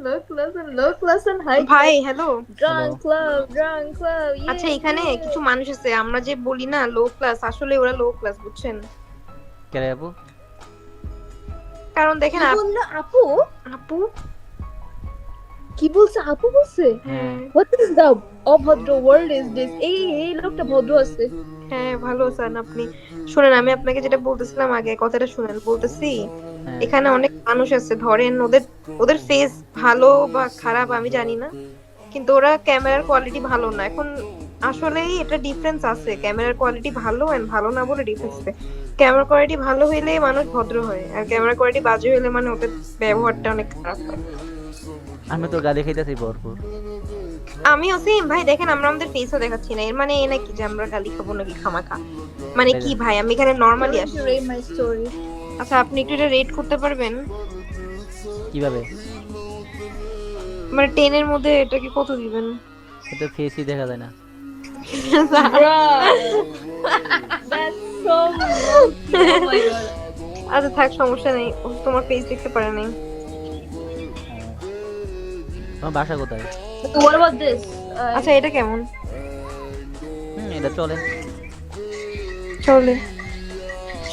listen. Hi, ভাই hello. Hello. drunk club. আচ্ছা Yeah, এখানে কিছু yeah. মানুষ আছে আমরা যে বলি না লো ক্লাস, আসলে ওরা লো ক্লাস বুঝছেন। কে রে আপু? কারণ কি দেখেন বললো আপু? আপু কি বলছে আপু বলছে? হ্যাঁ। What is the অভদ্র world is this? এই লোকটা ভদ্র আছে। হ্যাঁ ভালো আছেন আপনি? শুনেন আমি আপনাকে যেটা বলতেছিলাম আগে কথাটা শুনেন বলতেছি। হ্যাঁ। এখানে অনেক মানুষ আছে, ধরেন ওদের ওদের ফেস ভালো বা খারাপ আমি জানি না, কিন্তু ওরা ক্যামেরার কোয়ালিটি ভালো না। এখন আসলেই এটা ডিফারেন্স আছে, ক্যামেরার কোয়ালিটি ভালো এন্ড ভালো না বলে ডিফারেন্স আছে। ক্যামেরা কোয়ালিটি ভালো হইলে মানুষ ভদ্র হয়, আর ক্যামেরা কোয়ালিটি বাজে হইলে মানে ওদের ব্যবহারটা অনেক খারাপ হয়। আমি তো গালি খাইতেছি ভরপুর। আমিও সেম ভাই, দেখেন আমরা আমাদের ফেসও দেখাচ্ছি না, এর মানে এই নাকি যে আমরা গালি খাবো নাকি খামাখা? মানে কি ভাই, আমি এখানে নরমালি Going আসি। to rate my story. আচ্ছা আপনি একটু এটা রেট করতে পারবেন? কিভাবে? মানে 10 এর মধ্যে এটাকে কত দিবেন? এটা ফেসই দেখা যায় না। Bruh, that's so low-key. Oh my god. আচ্ছা থাক সমস্যা নেই, ও তোমার ফেস দেখতে পারে নাই। তোমার বাসা কোথায়? So what about this? আচ্ছা এটা কেমন? এটা চলে। চলে।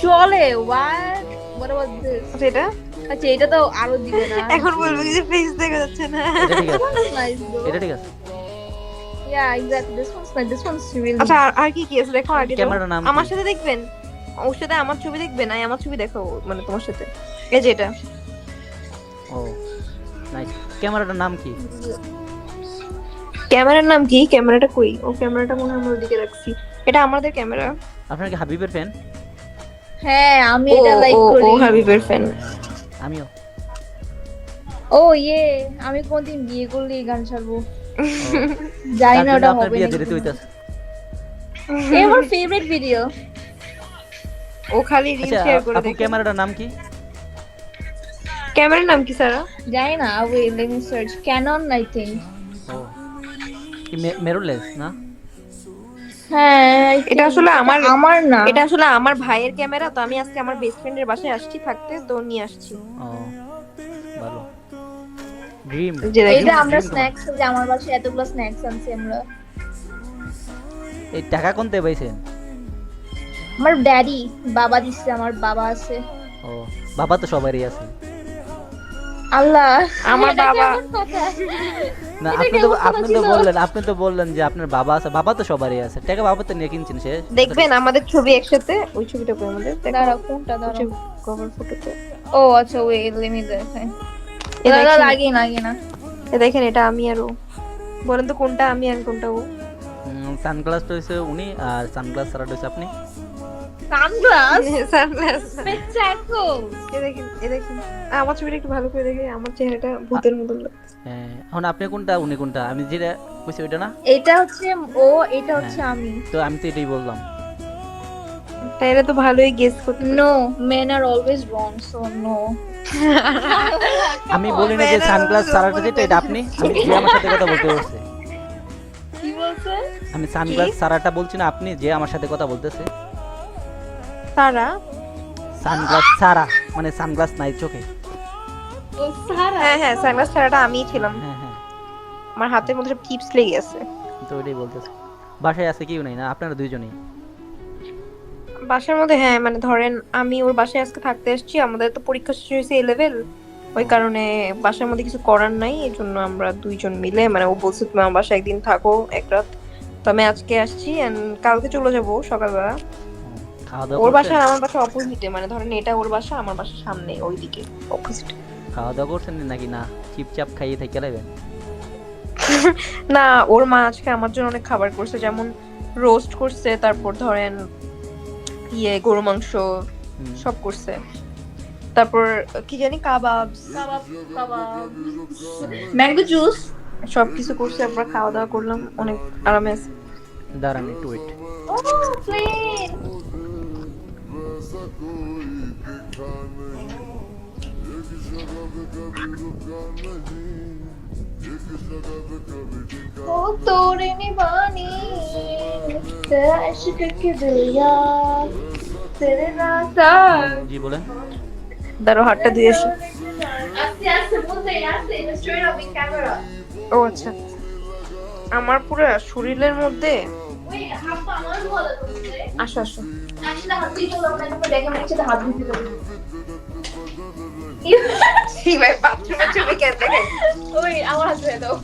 চলে what? What about this? আচ্ছা এটা আচ্ছা এটা তো আরো দিবে না। এখন বলবো কি যে ফেস দেখা যাচ্ছে না? এটা ঠিক আছে। That's nice though. এটা ঠিক আছে। Yeah, exactly. This one's nice. This one's really. আচ্ছা আর কি কি আছে দেখো আগে দাও। ক্যামেরার নাম আমার কি? সাথে দেখবেন, ওর সাথে আমার ছবি দেখবেন, না আমার ছবি দেখো মানে তোমার সাথে। এই যে এটা ও নাইস। ক্যামেরাটার নাম কি? ক্যামেরার নাম কি? ক্যামেরাটা কই? ও ক্যামেরাটা মনে হয় আমরা ওদিকে রাখছি। এটা আমাদের ক্যামেরা। আপনার কি হাবিবের ফ্যান? হ্যাঁ আমি ও এটা লাইক ও করি। ও হাবিবের ফ্যান। আমিও। ও ইয়ে আমি কোনদিন বিয়ে করলে এই গান ছাড়বো। জানি না ওটা আপনার হবে বিয়ে নাকি। দিতে হইতাছে। এই আমার ফেভারিট ভিডিও। ও খালি রিল আচ্ছা শেয়ার করে আপু দেখে। ক্যামেরাটার নাম কি? ক্যামেরার নাম কি সারা? জানি না wait let me search Canon I think. ও কি মেরুলেস না? হ্যাঁ I এটা think আসলে আমার না। এটা আসলে আমার ভাইয়ের ক্যামেরা, তো আমি আজকে আমার বেস্ট ফ্রেন্ডের বাসায় আসছি থাকতে, তো নিয়ে আসছি। ও ভালো। ড্রিম। যে দেখেন এইটা আমরা স্ন্যাক্স যে আমার বাসায় এতগুলো স্ন্যাক্স আনছি আমরা। এই টাকা কোনতে পাইছেন? আমার ড্যাডি বাবা দিচ্ছে, আমার বাবা আছে। ও বাবা তো সবারই আছে। আল্লাহ আমার এটা বাবা কেমন কথা? না এটা কেমন কথা ছিল? আপনি তো বললেন যে আপনার বাবা আছে। বাবা তো সবারই আছে। টাকা বাবা তো নিয়ে কিনছেন শেষ। দেখবেন আমাদের ছবি একসাথে, ওই ছবিটা কই আমাদের? দাঁড়াও কোনটা দাঁড়াও। কভার ফটোতে। ও আচ্ছা ওয়েট লেট মি দেখাই। এ দাঁড়া দেখেন, লাগে না। এ দেখেন এটা আমি আর ও। বলেন তো কোনটা আমি আর কোনটা ও? সানগ্লাসটা হইছে উনি, আর সানগ্লাস ছাড়াটা হইছে আপনি। Sunglass sunglass. পেচাকো। এ দেখেন আমার ছবিটা একটু ভালো করে দেখে, আমার চেহারাটা ভূতের মতো লাগছে। হ্যাঁ এখন আপনি কোনটা উনি কোনটা? আমি যেটা কইছি ওইটা না? এটা হচ্ছে ও, এটা হচ্ছে আমি। তো আমি তো এটাই বললাম। তাইলে তো ভালোই গেস করতে। No men are always wrong so no. আমি বলি না যে সানগ্লাস ছাড়াটা যেটা এটা আপনি। আমি যে আমার সাথে কথা বলতে বলছে। কি বলছে? আমি সানগ্লাস ছাড়াটা বলছি না, আপনি যে আমার সাথে কথা বলতেছে। সারা? সানগ্লাস ছাড়া মানে সানগ্লাস নাই চোখে। ও সারা। হ্যাঁ হ্যাঁ সানগ্লাস ছাড়াটা আমিই ছিলাম। হ্যাঁ হ্যাঁ আমার হাতের মধ্যে সব টিপস লেগে আছে। তো ওইটাই বলতেছে। বাসায় আছে কেউ নাই না? আপনারা দুইজনেই? বাসার মধ্যে হ্যাঁ, মানে ধরেন আমি ওর বাসায় আজকে থাকতে আসছি, আমাদের তো পরীক্ষা শেষ হয়েছে এ লেভেল, ওই কারণে বাসার মধ্যে কিছু করার নাই, এই জন্য আমরা দুইজন মিলে, মানে ও বলছে তুমি আমার বাসায় একদিন থাকো এক রাত, তো আমি আজকে আসছি and কালকে চলে যাবো সকালবেলা। খাওয়া দাওয়া ওর করছেন? বাসা আর আমার বাসা অপোজিটে, মানে ধরেন এটা ওর বাসা, আমার বাসার সামনে ওইদিকে অপোজিট। খাওয়া দাওয়া করছেন নাকি না চিপচাপ খাইয়ে থেকে লাইবেন? না ওর মা আজকে আমার জন্য অনেক খাবার করছে, যেমন রোস্ট করছে, তারপর ধরেন গরু মাংস সব করছে, তারপর কি জানি কাবাব ম্যাঙ্গো জুস সবকিছু করছে, আমরা খাওয়া দাওয়া করলাম অনেক আরামে আছি। দাঁড়ান একটু ওয়েট। ও প্লিজ ও তোরে নিবানি তেরা इश्क के दरिया तेरे रास्ता। জি বলেন। দাঁড়ো হাতটা ধুয়ে আসি। আস্তে আস্তে বলতে আসছে এটা স্ট্রেট আপ ইন ক্যামেরা ও আচ্ছা, আমার পুরো শরীরের মধ্যে ওই হাত পা আমার বলা করতে আসো আসো। আসলে হাত দিয়ে চলো আমরা একবার দেখে মনে হচ্ছে হাত দিতে পারি ছি ভাই, বাথরুমে ছবি কেন দেখেন? ওই আমার হাত ধরে দাও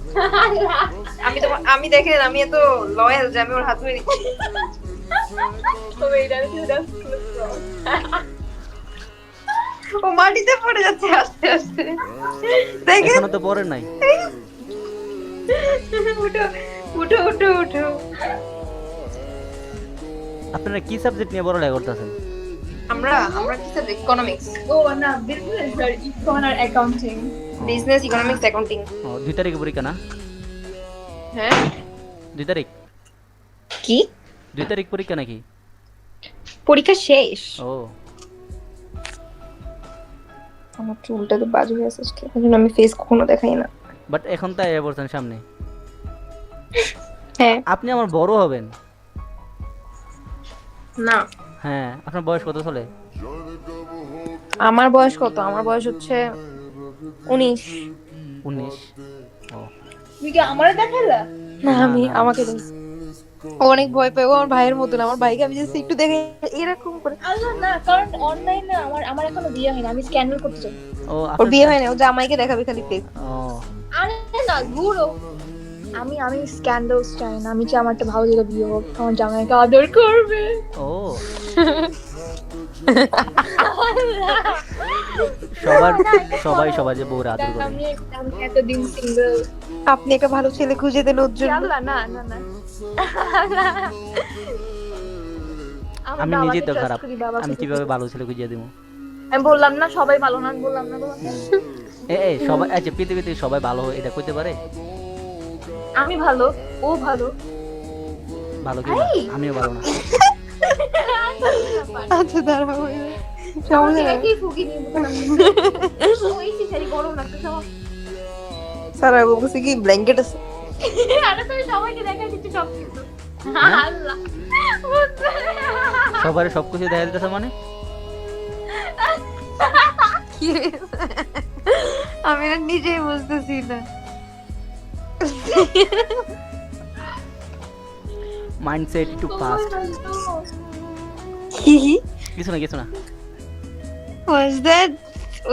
আমি দেখেন, আমি এত লয়াল যে আমি ওর হাত ধরে দিচ্ছি। ওই এটা এটা ও মাটিতে পড়ে যাচ্ছে আস্তে আস্তে, দেখেন। এখনো তো পরে নাই। উঠো উঠো উঠো উঠো। আপনারা কি সাবজেক্ট নিয়ে পড়ালেখা করতেছেন? আমরা কি সাবজেক্ট? ইকোনমিক্স। ও না বিজনেস আর ইকোন আর অ্যাকাউন্টিং বিজনেস, ইকোনমিক্স, অ্যাকাউন্টিং। ও 2 তারিখে পরীক্ষা না? হ্যাঁ 2 তারিখ? কি 2 তারিখ পরীক্ষা নাকি? পরীক্ষা শেষ? ও আমার চুলটা তো বাজে হয়ে আছে আজকে, এজন্য আমি ফেস কখনো দেখাই না। বাট এখন তাই পড়ছেন সামনে। হ্যাঁ আপনি আমার বড় হবেন। না, হ্যাঁ, আপনার বয়স কত চলে? আমার বয়স কত? আমার বয়স হচ্ছে 19। 19। ও তুমি কি আমারে দেখাইলা না, আমি আমাকে দেখ, ও অনেক ভয় পায়। ও আমার ভাইয়ের মতন, আমার ভাইকে আমি জাস্ট একটু দেখে এরকম করে। আল্লাহ না কারণ অনলাইনে আমার এখনো বিয়ে হয়নি আমি স্ক্যান্ডাল করতে চাই ও ওর আপনার বিয়ে হয় না, ও জামাইকে দেখাবে খালি ফেস। ও আরে না গুরু আমি স্ক্যান্ডালস চাই না আমি চাই আমার একটা ভালো জায়গা বিয়ে হোক আমার জামাইকে আদর করবে ও সবাই যে বউরা আদর করে। আমি এতদিন সিঙ্গেল আপনি একটা ভালো ছেলে খুঁজে দেন ওর জন্য। আল্লাহ না না না আমি নিজেই তো খারাপ, আমি কিভাবে ভালো ছেলে খুঁজে দিব? আমি বললাম না সবাই ভালো না বললাম না সবাই আচ্ছা পৃথিবীতে সবাই ভালো হয় এটা কইতে পারে? আমি ভালো ও ভালো ভালো কি না? আমিও ভালো না। আচ্ছা দাঁড়াও, সমস্যা নাই। কি ফুকি নিয়ে ওই সিসারি গরম লাগতে সমস্যা সারা বলছে কি ব্ল্যাঙ্কেট আছে? আরে তুমি সবাইকে দেখা দিচ্ছি সব কিছু আল্লাহ সবারই সবকিছু দেখা দিতেছে মানে? কি আমি না নিজেই বুঝতেছি না। মাইন্ডসেট একটু ফাস্ট। কি কিছু না was that?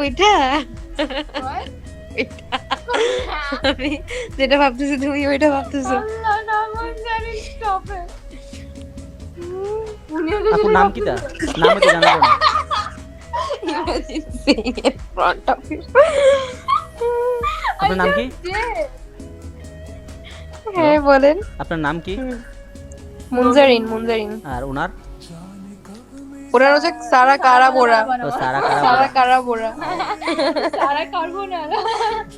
ওইটা আমি যেটা ভাবতেছি তুমি ওইটা ভাবতেছো। আল্লাহ না আমার জানি স্টপ ইট আপুর নাম কি তা? নাম তো জানা না। Imagine saying in front of you. আপনার নাম কি? হ্যাঁ বলেন। আপনার নাম কি? মুনজারিন। আর ওনার? ওরা হচ্ছে সারা কারাবোরা। ও সারা সারা কারাবোরা। সারা carbonara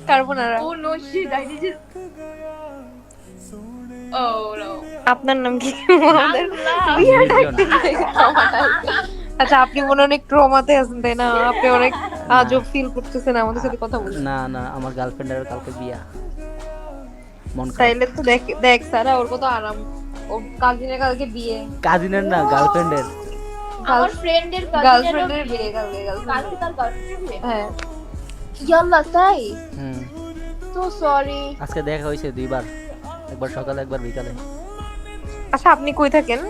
carbonara. Oh no shit I did oh no আপনার নাম কি? আল্লাহ আচ্ছা, আপনি মনে অনেক ট্রমাতে আছেন তাই না? আপনি অনেক আজব ফিল করতেছেন আমাদের সাথে কথা বলতে। না আমার গার্লফ্রেন্ডের কালকে বিয়া। মন খারাপ। তাইলে তো দেখ সারা, ওর কত আরাম। ওর কাজিনের কালকে বিয়ে। কাজিনের না, গার্লফ্রেন্ডের। আমার ফ্রেন্ডের গার্লফ্রেন্ডের বিয়ে কালকে। কালকে তার গার্লফ্রেন্ডের বিয়ে হ্যাঁ ইয়াল্লাহ তাই হুম তো সরি আজকে দেখা হয়েছে 2 বার, একবার সকালে একবার বিকালে। আচ্ছা, আপনি কই থাকেন?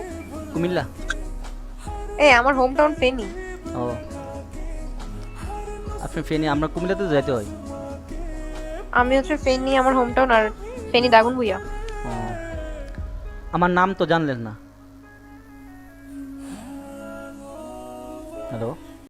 কুমিল্লা। এই আমার হোম টাউন ফেনী। ও আপনি ফেনী? আমরা কুমিল্লাতে যেতে হয়। আমি হচ্ছে ফেনী, আমার হোম টাউন, আর ফেনী দাগনভূঞা। ও, আমার নাম তো জানলেন না। হ্যালো।